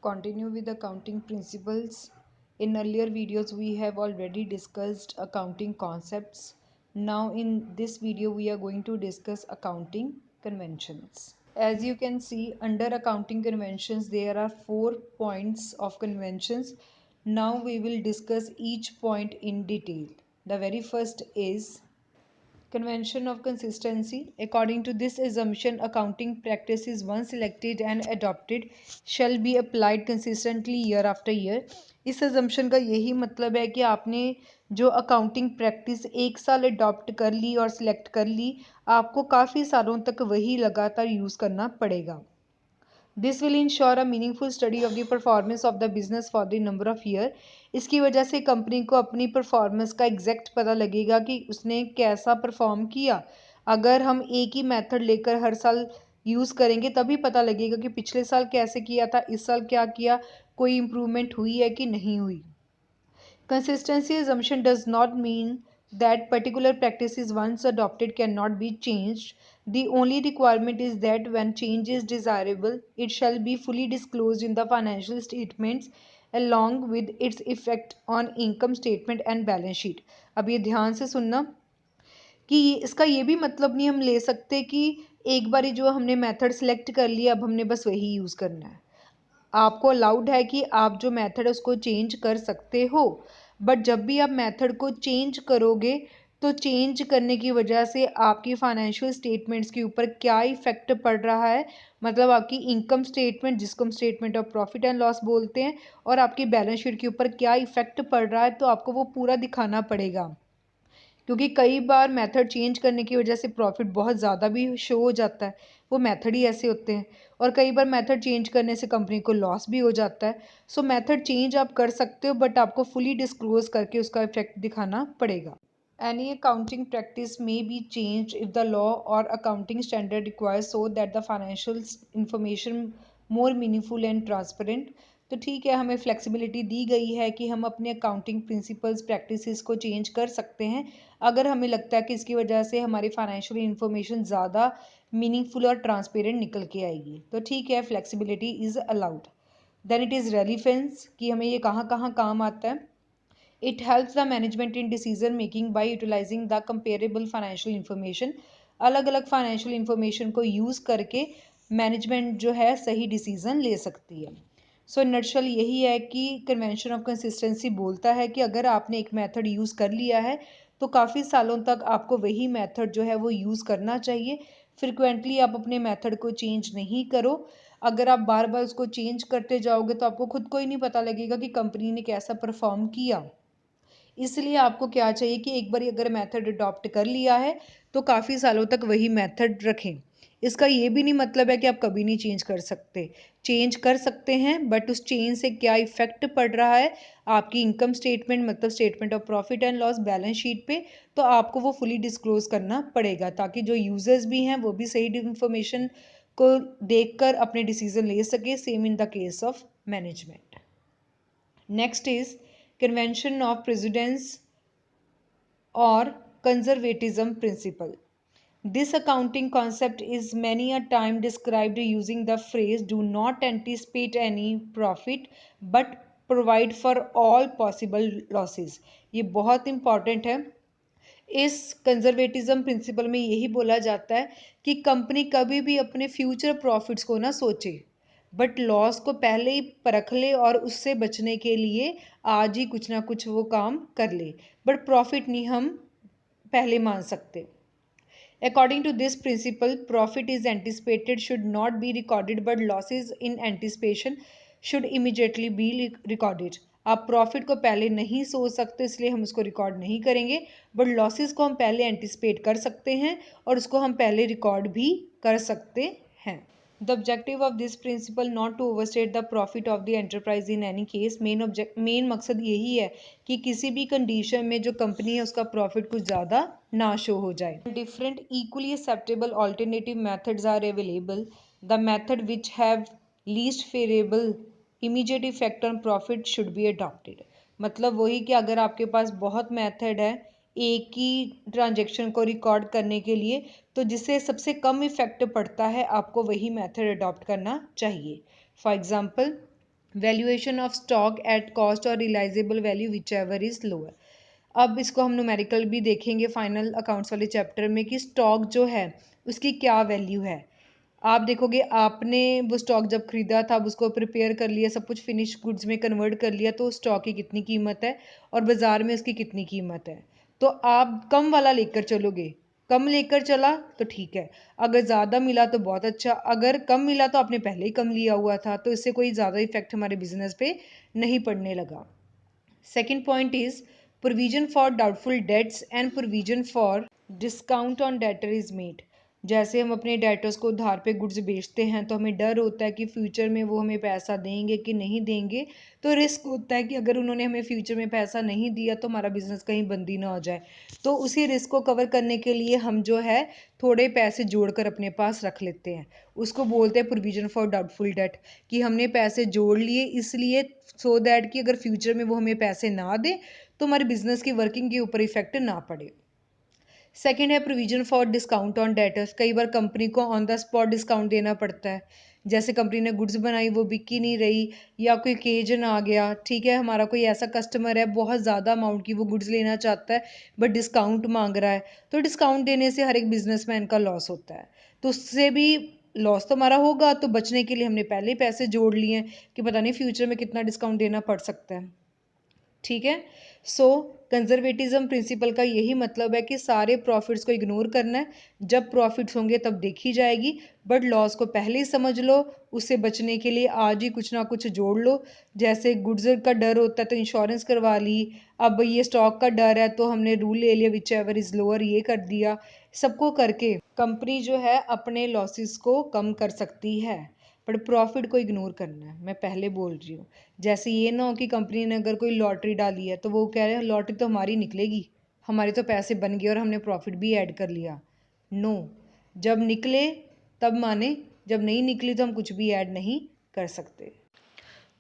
Continue with accounting principles. In earlier videos, we have already discussed accounting concepts. Now, in this video, we are going to discuss accounting conventions. As you can see, under accounting conventions, there are 4 points of conventions. Now, we will discuss each point in detail. The very first is Convention of consistency. According to this assumption, accounting practices once selected and adopted shall be applied consistently year after year. इस assumption का यही मतलब है कि आपने जो accounting practice एक साल अडॉप्ट कर ली और सिलेक्ट कर ली, आपको काफ़ी सालों तक वही लगातार यूज़ करना पड़ेगा. This will ensure a meaningful study of the performance of the business for the number of year. इसकी वजह से कंपनी को अपनी परफॉर्मेंस का एग्जैक्ट पता लगेगा कि उसने कैसा परफॉर्म किया. अगर हम एक ही मेथड लेकर हर साल यूज़ करेंगे तभी पता लगेगा कि पिछले साल कैसे किया था, इस साल क्या किया, कोई इम्प्रूवमेंट हुई है कि नहीं हुई. Consistency assumption does not mean that particular practices once adopted cannot be changed. The only requirement is that when change is desirable, it shall be fully disclosed in the financial statements along with its effect on income statement and balance sheet. अब ये ध्यान से सुनना कि इसका ये भी मतलब नहीं हम ले सकते कि एक बारी जो हमने मेथड सेलेक्ट कर लिया अब हमने बस वही यूज़ करना है. आपको अलाउड है कि आप जो मेथड है उसको चेंज कर सकते हो, बट जब भी आप मेथड को चेंज करोगे तो चेंज करने की वजह से आपकी फाइनेंशियल स्टेटमेंट्स के ऊपर क्या इफेक्ट पड़ रहा है, मतलब आपकी इनकम स्टेटमेंट जिसको हम statement of profit and loss बोलते हैं, और आपकी बैलेंस शीट के ऊपर क्या इफेक्ट पड़ रहा है, तो आपको वो पूरा दिखाना पड़ेगा. क्योंकि कई बार मेथड चेंज करने की वजह से प्रॉफिट बहुत ज़्यादा भी शो हो जाता है, वो मेथड ही ऐसे होते हैं. और कई बार मेथड चेंज करने से कंपनी को लॉस भी हो जाता है. सो मेथड चेंज आप कर सकते हो बट आपको फुली डिस्क्लोज करके उसका इफेक्ट दिखाना पड़ेगा. Any accounting practice may be changed if the law or accounting standard requires so that the financial information more meaningful and transparent. तो ठीक है, हमें फ्लेक्सिबिलिटी दी गई है कि हम अपने अकाउंटिंग प्रिंसिपल्स प्रैक्टिसेस को चेंज कर सकते हैं अगर हमें लगता है कि इसकी वजह से हमारी फाइनेंशियल इन्फॉर्मेशन ज़्यादा मीनिंगफुल और ट्रांसपेरेंट निकल के आएगी. तो ठीक है, flexibility is allowed. Then it is relevance कि हमें ये कहाँ कहाँ काम आता है. It helps the management in decision making by utilizing the comparable financial information. अलग अलग फाइनेंशियल इंफॉर्मेशन को यूज़ करके मैनेजमेंट जो है सही डिसीजन ले सकती है. सो नटशल यही है कि कन्वेंशन ऑफ कंसिस्टेंसी बोलता है कि अगर आपने एक मेथड यूज़ कर लिया है तो काफ़ी सालों तक आपको वही मेथड जो है वो यूज़ करना चाहिए. फ्रिक्वेंटली आप अपने मेथड को चेंज नहीं करो. अगर आप बार बार उसको चेंज करते जाओगे तो आपको खुद को ही नहीं पता लगेगा कि कंपनी ने कैसा परफॉर्म किया. इसलिए आपको क्या चाहिए कि एक बार अगर मेथड अडॉप्ट कर लिया है तो काफ़ी सालों तक वही मेथड रखें. इसका ये भी नहीं मतलब है कि आप कभी नहीं चेंज कर सकते. चेंज कर सकते हैं बट उस चेंज से क्या इफेक्ट पड़ रहा है आपकी इनकम स्टेटमेंट मतलब statement of profit and loss balance sheet पे, तो आपको वो फुली डिस्क्लोज करना पड़ेगा ताकि जो यूजर्स भी हैं वो भी सही इन्फॉर्मेशन को देखकर अपने डिसीजन ले सके. Same in the case of management. Next is Convention of Precedence or Conservatism Principle. This accounting concept is many a time described using the phrase do not anticipate any profit but provide for all possible losses. ये बहुत important है. इस conservatism principal में यही बोला जाता है कि कंपनी कभी भी अपने फ्यूचर प्रॉफिट्स को ना सोचे बट लॉस को पहले ही परख ले और उससे बचने के लिए आज ही कुछ ना कुछ वो काम कर ले, बट प्रॉफिट नहीं हम पहले मान सकते. According to this principle, profit is anticipated should not be recorded, but losses in anticipation should immediately be recorded. आप प्रॉफिट को पहले नहीं सोच सकते इसलिए हम उसको रिकॉर्ड नहीं करेंगे, बट लॉसेस को हम पहले एंटिसिपेट कर सकते हैं और उसको हम पहले रिकॉर्ड भी कर सकते हैं. The objective of this principle not to overstate the profit of the enterprise in any case. Main मकसद यही है कि किसी भी कंडीशन में जो कंपनी है उसका प्रॉफिट कुछ ज़्यादा ना शो हो जाए. Different equally acceptable alternative methods are available. The method which have least favorable immediate effect on profit should be adopted. मतलब वही कि अगर आपके पास बहुत मेथड है एक ही ट्रांजेक्शन को रिकॉर्ड करने के लिए तो जिससे सबसे कम इफेक्ट पड़ता है आपको वही मेथड अडॉप्ट करना चाहिए. For example valuation of stock at cost और realisable value whichever is lower. अब इसको हम न्यूमेरिकल भी देखेंगे फाइनल अकाउंट्स वाले चैप्टर में कि स्टॉक जो है उसकी क्या वैल्यू है। आप देखोगे आपने वो स्टॉक जब खरीदा था, अब उसको प्रिपेयर कर लिया, सब कुछ फिनिश गुड्स में कन्वर्ट कर लिया, तो स्टॉक की कितनी कीमत है और बाजार में उसकी कितनी कीमत है। तो आप कम वाला लेकर चलोगे, कम लेकर चला तो ठीक है, अगर ज़्यादा मिला तो बहुत अच्छा, अगर कम मिला तो आपने पहले ही कम लिया हुआ था, तो इससे कोई ज़्यादा इफेक्ट हमारे बिजनेस पे नहीं पड़ने लगा। Second point is provision for doubtful debts and provision for discount on debtor is made। जैसे हम अपने डेटर्स को उधार पे गुड्स बेचते हैं तो हमें डर होता है कि फ्यूचर में वो हमें पैसा देंगे कि नहीं देंगे, तो रिस्क होता है कि अगर उन्होंने हमें फ्यूचर में पैसा नहीं दिया तो हमारा बिजनेस कहीं बंदी ना हो जाए। तो उसी रिस्क को कवर करने के लिए हम जो है थोड़े पैसे जोड़कर अपने पास रख लेते हैं, उसको बोलते हैं प्रोविजन फॉर डाउटफुल डेट, कि हमने पैसे जोड़ लिए इसलिए सो दैट कि अगर फ्यूचर में वो हमें पैसे ना दे तो हमारे बिजनेस की वर्किंग के ऊपर इफेक्ट ना पड़े। सेकेंड है provision for discount on debtors. कई बार कंपनी को ऑन द स्पॉट डिस्काउंट देना पड़ता है, जैसे कंपनी ने गुड्स बनाई वो बिकी नहीं रही या कोई ओकेजन आ गया, ठीक है, हमारा कोई ऐसा कस्टमर है बहुत ज़्यादा अमाउंट की वो गुड्स लेना चाहता है बट डिस्काउंट मांग रहा है, तो डिस्काउंट देने से हर एक बिजनेसमैन का लॉस होता है। तो उससे भी लॉस तो हमारा होगा, तो बचने के लिए हमने पहले ही पैसे जोड़ लिए हैं कि पता नहीं फ्यूचर में कितना डिस्काउंट देना पड़ सकता है। ठीक है, सो कंजर्वेटिज्म प्रिंसिपल का यही मतलब है कि सारे प्रॉफिट्स को इग्नोर करना है, जब प्रॉफिट्स होंगे तब देखी जाएगी, बट लॉस को पहले ही समझ लो, उससे बचने के लिए आज ही कुछ ना कुछ जोड़ लो। जैसे गुड्स का डर होता है तो इंश्योरेंस करवा ली, अब ये स्टॉक का डर है तो हमने रूल ले लिया विच एवर इज लोअर, ये कर दिया। सबको करके कंपनी जो है अपने लॉसेस को कम कर सकती है, बट प्रॉफिट को इग्नोर करना है, मैं पहले बोल रही हूँ। जैसे ये ना हो कि कंपनी ने अगर कोई लॉटरी डाली है तो वो कह रहे हैं लॉटरी तो हमारी निकलेगी, हमारे तो पैसे बन गए और हमने प्रॉफिट भी ऐड कर लिया। नो, जब निकले तब माने, जब नहीं निकली तो हम कुछ भी ऐड नहीं कर सकते।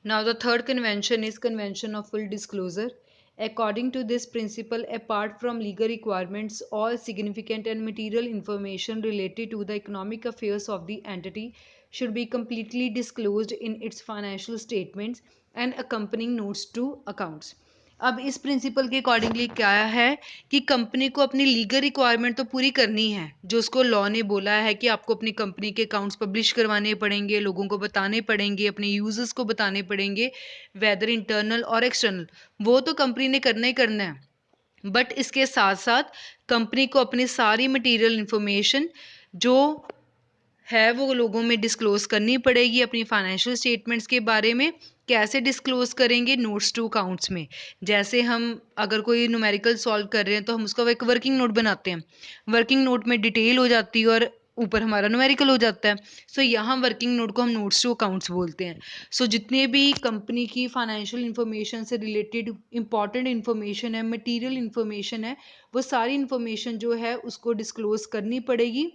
Now the third convention is convention of full disclosure. According to this principle, apart from legal requirements, all significant and material information related to the economic affairs of the entity should be completely disclosed in its financial statements and accompanying notes to accounts. अब इस principal के accordingly क्या है कि company को अपनी legal requirement तो पूरी करनी है, जो उसको लॉ ने बोला है कि आपको अपनी कंपनी के अकाउंट्स पब्लिश करवाने पड़ेंगे, लोगों को बताने पड़ेंगे, अपने यूजर्स को बताने पड़ेंगे, वेदर इंटरनल और एक्सटर्नल, वो तो कंपनी ने करना ही करना है। बट इसके साथ साथ कंपनी को अपनी सारी मटेरियल इंफॉर्मेशन जो है वो लोगों में डिस्क्लोज करनी पड़ेगी। अपनी फाइनेंशियल स्टेटमेंट्स के बारे में कैसे डिस्क्लोज करेंगे? नोट्स टू अकाउंट्स में। जैसे हम अगर कोई न्यूमेरिकल सॉल्व कर रहे हैं तो हम उसका एक वर्किंग नोट बनाते हैं, वर्किंग नोट में डिटेल हो जाती है और ऊपर हमारा न्यूमेरिकल हो जाता है। सो यहाँ वर्किंग नोट को हम नोट्स टू अकाउंट्स बोलते हैं। सो जितने भी कंपनी की फाइनेंशियल इंफॉर्मेशन से रिलेटेड इंपॉर्टेंट इंफॉर्मेशन है, मटीरियल इंफॉर्मेशन है, वो सारी इंफॉर्मेशन जो है उसको डिस्क्लोज करनी पड़ेगी,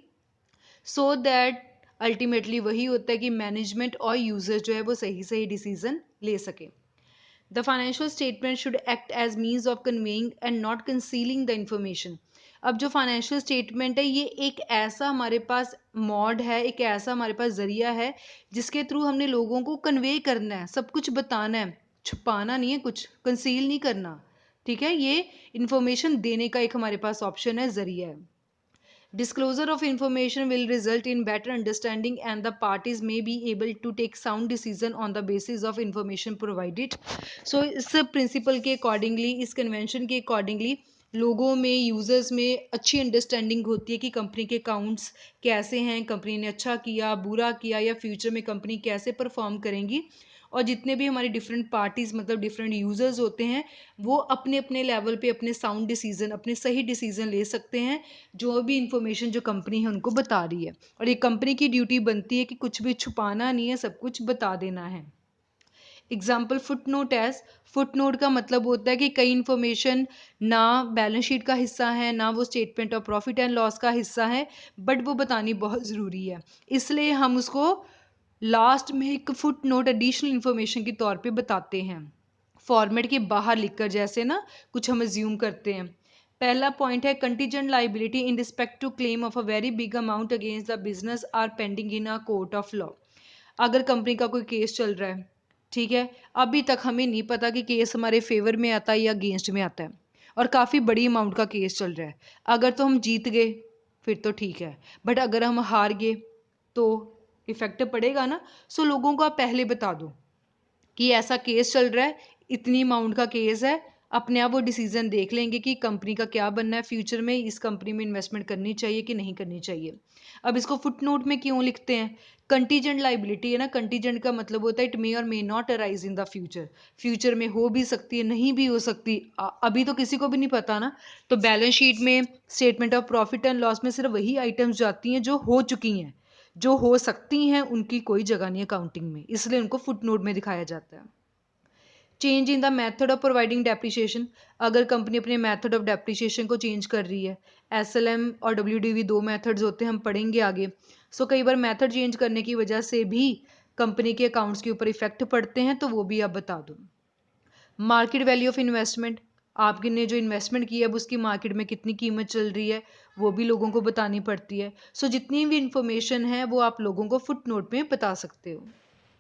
सो दैट अल्टीमेटली वही होता है कि मैनेजमेंट और यूजर जो है वो सही सही डिसीजन ले सके। The financial statement should act as means of conveying and not concealing the information. अब जो फाइनेंशियल स्टेटमेंट है ये एक ऐसा हमारे पास मॉड है, एक ऐसा हमारे पास जरिया है जिसके थ्रू हमने लोगों को कन्वे करना है, सब कुछ बताना है, छुपाना नहीं है, कुछ कंसील नहीं करना। ठीक है, ये इंफॉर्मेशन देने का एक हमारे पास ऑप्शन है, जरिया है। Disclosure of information will result in better understanding and the parties may be able to take sound decision on the basis of information provided. So इस principle के accordingly, इस convention के accordingly लोगों में, यूजर्स में अच्छी अंडरस्टैंडिंग होती है कि कंपनी के अकाउंट्स कैसे हैं, कंपनी ने अच्छा किया, बुरा किया, या फ्यूचर में कंपनी कैसे परफॉर्म करेंगी। और जितने भी हमारी डिफरेंट पार्टीज मतलब डिफरेंट यूजर्स होते हैं वो अपने अपने लेवल पे अपने साउंड डिसीजन, अपने सही डिसीजन ले सकते हैं जो भी इंफॉर्मेशन जो कंपनी है उनको बता रही है। और ये कंपनी की ड्यूटी बनती है कि कुछ भी छुपाना नहीं है, सब कुछ बता देना है। Example footnote as, footnote का मतलब होता है कि कई इंफॉर्मेशन ना बैलेंस शीट का हिस्सा है, ना वो statement of profit and loss का हिस्सा है, बट वो बतानी बहुत ज़रूरी है, इसलिए हम उसको लास्ट में एक फुट नोट एडिशनल इंफॉर्मेशन के तौर पे बताते हैं, फॉर्मेट के बाहर लिखकर, जैसे ना कुछ हम अज्यूम करते हैं। पहला पॉइंट है contingent liability in respect to claim of a very big amount against the business are pending in a court of law. अगर कंपनी का कोई केस चल रहा है, ठीक है, अभी तक हमें नहीं पता कि केस हमारे फेवर में आता है या अगेंस्ट में आता है, और काफ़ी बड़ी अमाउंट का केस चल रहा है। अगर तो हम जीत गए फिर तो ठीक है, बट अगर हम हार गए तो इफेक्ट पड़ेगा ना। सो लोगों को आप पहले बता दो कि ऐसा केस चल रहा है, इतनी अमाउंट का केस है, अपने आप वो डिसीजन देख लेंगे कि कंपनी का क्या बनना है फ्यूचर में, इस कंपनी में इन्वेस्टमेंट करनी चाहिए कि नहीं करनी चाहिए। अब इसको फुट नोट में क्यों लिखते हैं? कंटीजेंट लाइबिलिटी है ना, कंटीजेंट का मतलब होता है इट मे और may not arise in the future, future में हो भी सकती है, नहीं भी हो सकती, अभी तो किसी को भी नहीं पता ना। तो बैलेंस शीट में, statement of profit and loss में सिर्फ वही आइटम्स जाती हैं जो हो चुकी हैं, जो हो सकती हैं उनकी कोई जगह नहीं अकाउंटिंग में, इसलिए उनको फुट नोट में दिखाया जाता है। Change in the method of providing depreciation, अगर कंपनी अपने मेथड ऑफ डेप्रिसिएशन को चेंज कर रही है, एसएलएम और डब्ल्यूडीवी दो मेथड्स होते हैं, हम पढ़ेंगे आगे। सो कई बार मेथड चेंज करने की वजह से भी कंपनी के अकाउंट्स के ऊपर इफेक्ट पड़ते हैं, तो वो भी आप बता दो। मार्केट वैल्यू ऑफ इन्वेस्टमेंट, आपने जो इन्वेस्टमेंट किया है अब उसकी मार्केट में कितनी कीमत चल रही है वो भी लोगों को बतानी पड़ती है। सो जितनी भी इंफॉर्मेशन है वो आप लोगों को फुट नोट में बता सकते हो।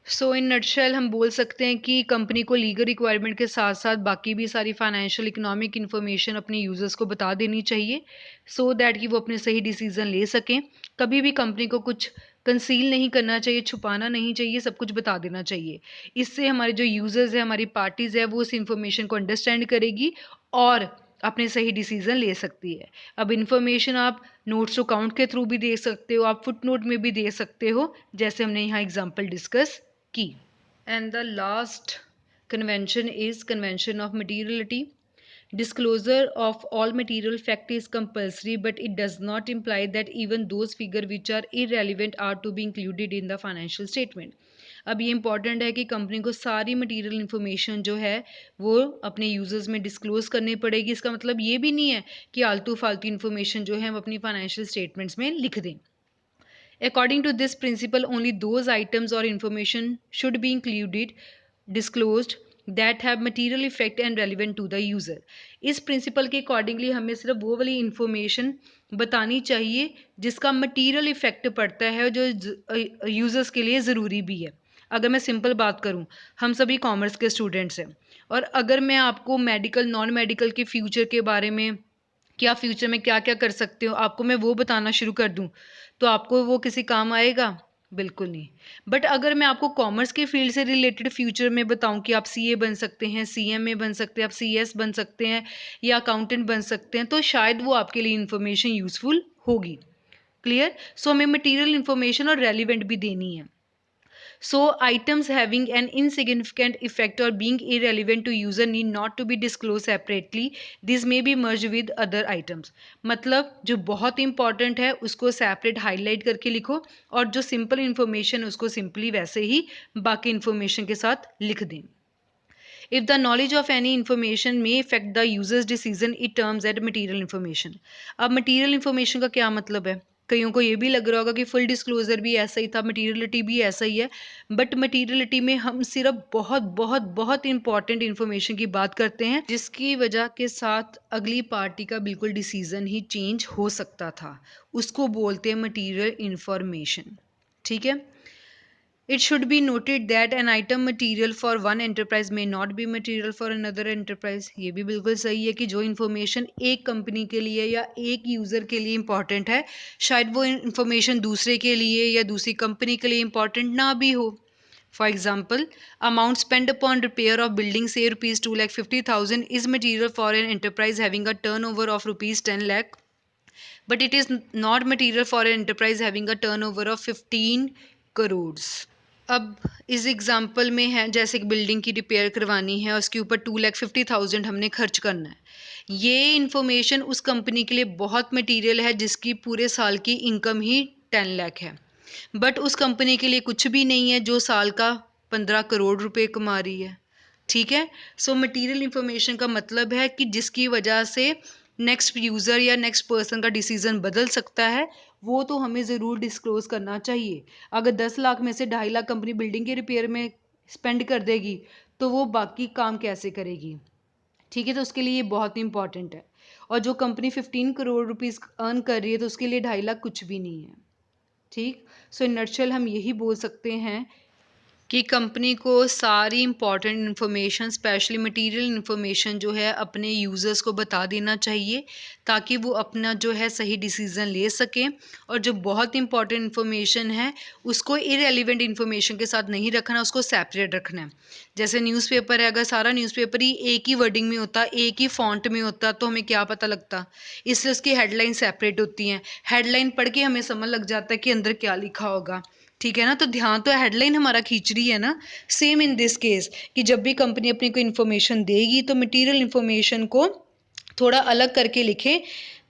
सो इन नटशेल हम बोल सकते हैं कि कंपनी को लीगल रिक्वायरमेंट के साथ साथ बाकी भी सारी फाइनेंशियल इकोनॉमिक इन्फॉर्मेशन अपने यूजर्स को बता देनी चाहिए, सो दैट कि वो अपने सही डिसीजन ले सकें। कभी भी कंपनी को कुछ कंसील नहीं करना चाहिए, छुपाना नहीं चाहिए, सब कुछ बता देना चाहिए। इससे हमारे जो यूजर्स है, हमारी पार्टीज है, वो उस इंफॉर्मेशन को अंडरस्टैंड करेगी और अपने सही डिसीजन ले सकती है। अब इन्फॉर्मेशन आप नोट्स टू अकाउंट के थ्रू भी दे सकते हो, आप फुट नोट में भी दे सकते हो, जैसे हमने यहाँ एग्जाम्पल डिस्कस की। And the last convention is convention of materiality. Disclosure of all material fact is compulsory, but it does not imply that even those figures which are irrelevant are to be included in the financial statement. अब ये important है कि company को सारी material information जो है वो अपने यूजर्स में डिस्क्लोज करनी पड़ेगी। इसका मतलब ये भी नहीं है कि आलतू फालतू इन्फॉर्मेशन जो है हम अपनी फाइनेंशियल स्टेटमेंट्स में लिख दें। According to this principle, only those items or information should be included, disclosed that have material effect and relevant to the user. इस प्रिंसिपल के अकॉर्डिंगली हमें सिर्फ वो वाली इंफॉर्मेशन बतानी चाहिए जिसका मटीरियल इफेक्ट पड़ता है, जो यूजर्स के लिए ज़रूरी भी है। अगर मैं सिंपल बात करूं, हम सभी कॉमर्स के स्टूडेंट्स हैं, और अगर मैं आपको मेडिकल नॉन मेडिकल के फ्यूचर के बारे में, कि आप फ्यूचर में क्या क्या कर सकते हो, आपको मैं वो बताना शुरू कर दूं, तो आपको वो किसी काम आएगा? बिल्कुल नहीं। बट अगर मैं आपको कॉमर्स के फील्ड से रिलेटेड फ्यूचर में बताऊं कि आप सीए बन सकते हैं, सीएमए बन सकते हैं, आप सीएस बन सकते हैं या अकाउंटेंट बन सकते हैं, तो शायद वो आपके लिए इन्फॉर्मेशन यूजफुल होगी। क्लियर? सो हमें मटेरियल इन्फॉर्मेशन और रेलिवेंट भी देनी है। So, items having an insignificant effect or being irrelevant to user need not to be disclosed separately. These may be merged with other items. मतलब जो बहुत इंपॉर्टेंट है उसको सेपरेट हाईलाइट करके लिखो, और जो सिंपल इंफॉर्मेशन है उसको सिंपली वैसे ही बाकी इंफॉर्मेशन के साथ लिख दें। If the knowledge of any information may affect the user's decision, it terms as material information. अब material information का क्या मतलब है? कईयों को ये भी लग रहा होगा कि फुल डिस्क्लोजर भी ऐसा ही था, मटीरियलिटी भी ऐसा ही है, बट मटीरियलिटी में हम सिर्फ बहुत बहुत बहुत इंपॉर्टेंट इन्फॉर्मेशन की बात करते हैं जिसकी वजह के साथ अगली पार्टी का बिल्कुल डिसीजन ही चेंज हो सकता था, उसको बोलते हैं मटीरियल इंफॉर्मेशन। ठीक है? It should be noted that an item material for one enterprise may not be material for another enterprise. ये भी बिल्कुल सही है कि जो इन्फॉर्मेशन एक कंपनी के लिए या एक यूज़र के लिए इंपॉर्टेंट है, शायद वो इन्फॉर्मेशन दूसरे के लिए या दूसरी कंपनी के लिए इंपॉर्टेंट ना भी हो। For example, amount spent upon repair of building say rupees 2,50,000 is material for an enterprise having a turnover of rupees 10 lakh, but it is not material for an enterprise having a turnover of 15 crores. अब इस example में है जैसे एक building की repair करवानी है, उसके ऊपर 2,50,000 हमने खर्च करना है। ये इन्फॉर्मेशन उस कंपनी के लिए बहुत मटेरियल है जिसकी पूरे साल की इनकम ही 10 लाख है, बट उस कंपनी के लिए कुछ भी नहीं है जो साल का 15 करोड़ रुपए कमा रही है। ठीक है? सो मटेरियल इन्फॉर्मेशन का मतलब है कि जिसकी वजह से नेक्स्ट यूज़र या नेक्स्ट पर्सन का डिसीजन बदल सकता है, वो तो हमें ज़रूर डिस्क्लोज करना चाहिए। अगर 10 लाख में से 2.5 लाख कंपनी बिल्डिंग के रिपेयर में स्पेंड कर देगी, तो वो बाकी काम कैसे करेगी? ठीक है? तो उसके लिए ये बहुत इंपॉर्टेंट है। और जो कंपनी 15 करोड़ रुपीज़ अर्न कर रही है, तो उसके लिए 2.5 लाख कुछ भी नहीं है। ठीक? सो इन नटशेल हम यही बोल सकते हैं कि कंपनी को सारी important information specially material information जो है अपने यूज़र्स को बता देना चाहिए ताकि वो अपना जो है सही डिसीज़न ले सकें। और जो बहुत इंपॉर्टेंट इन्फॉर्मेशन है उसको इरेलीवेंट इन्फॉर्मेशन के साथ नहीं रखना, उसको सेपरेट रखना है। जैसे न्यूज़पेपर है, अगर सारा न्यूज़पेपर ही एक ही वर्डिंग में होता, एक ही फॉन्ट में होता तो हमें क्या पता लगता। इसलिए उसकी हेडलाइन सेपरेट होती हैं। हेडलाइन पढ़ के हमें समझ लग जाता है कि अंदर क्या लिखा होगा। ठीक है ना, तो ध्यान तो हेडलाइन हमारा खींच रही है ना। सेम इन दिस केस कि जब भी कंपनी अपनी कोई इन्फॉर्मेशन देगी तो मटेरियल इन्फॉर्मेशन को थोड़ा अलग करके लिखें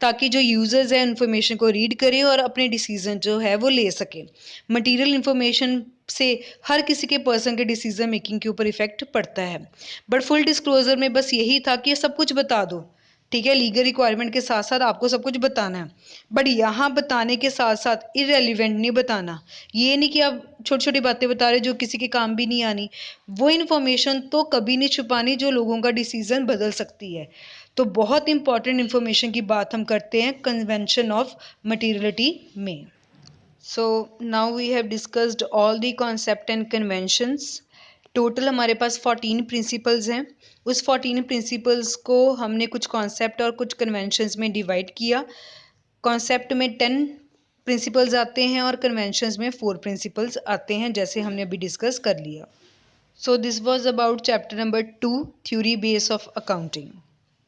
ताकि जो यूजर्स है इन्फॉर्मेशन को रीड करें और अपने डिसीजन जो है वो ले सके। मटेरियल इन्फॉर्मेशन से हर किसी के पर्सन के डिसीजन मेकिंग के ऊपर इफेक्ट पड़ता है। बट फुल डिस्क्लोजर में बस यही था कि सब कुछ बता दो। ठीक है, लीगल रिक्वायरमेंट के साथ साथ आपको सब कुछ बताना है, बट यहाँ बताने के साथ साथ इरेलीवेंट नहीं बताना। ये नहीं कि आप छोटी छोटी बातें बता रहे जो किसी के काम भी नहीं आनी। वो इन्फॉर्मेशन तो कभी नहीं छुपानी जो लोगों का डिसीजन बदल सकती है। तो बहुत इंपॉर्टेंट इन्फॉर्मेशन की बात हम करते हैं कन्वेंशन ऑफ मटीरियलिटी में। So now we have discussed all the concept and conventions. Total हमारे पास 14 प्रिंसिपल्स हैं। उस 14 प्रिंसिपल्स को हमने कुछ कॉन्सेप्ट और कुछ कन्वेंशंस में डिवाइड किया। कॉन्सेप्ट में 10 प्रिंसिपल्स आते हैं और कन्वेंशंस में 4 प्रिंसिपल्स आते हैं, जैसे हमने अभी डिस्कस कर लिया। So this was about chapter number 2, theory base of accounting.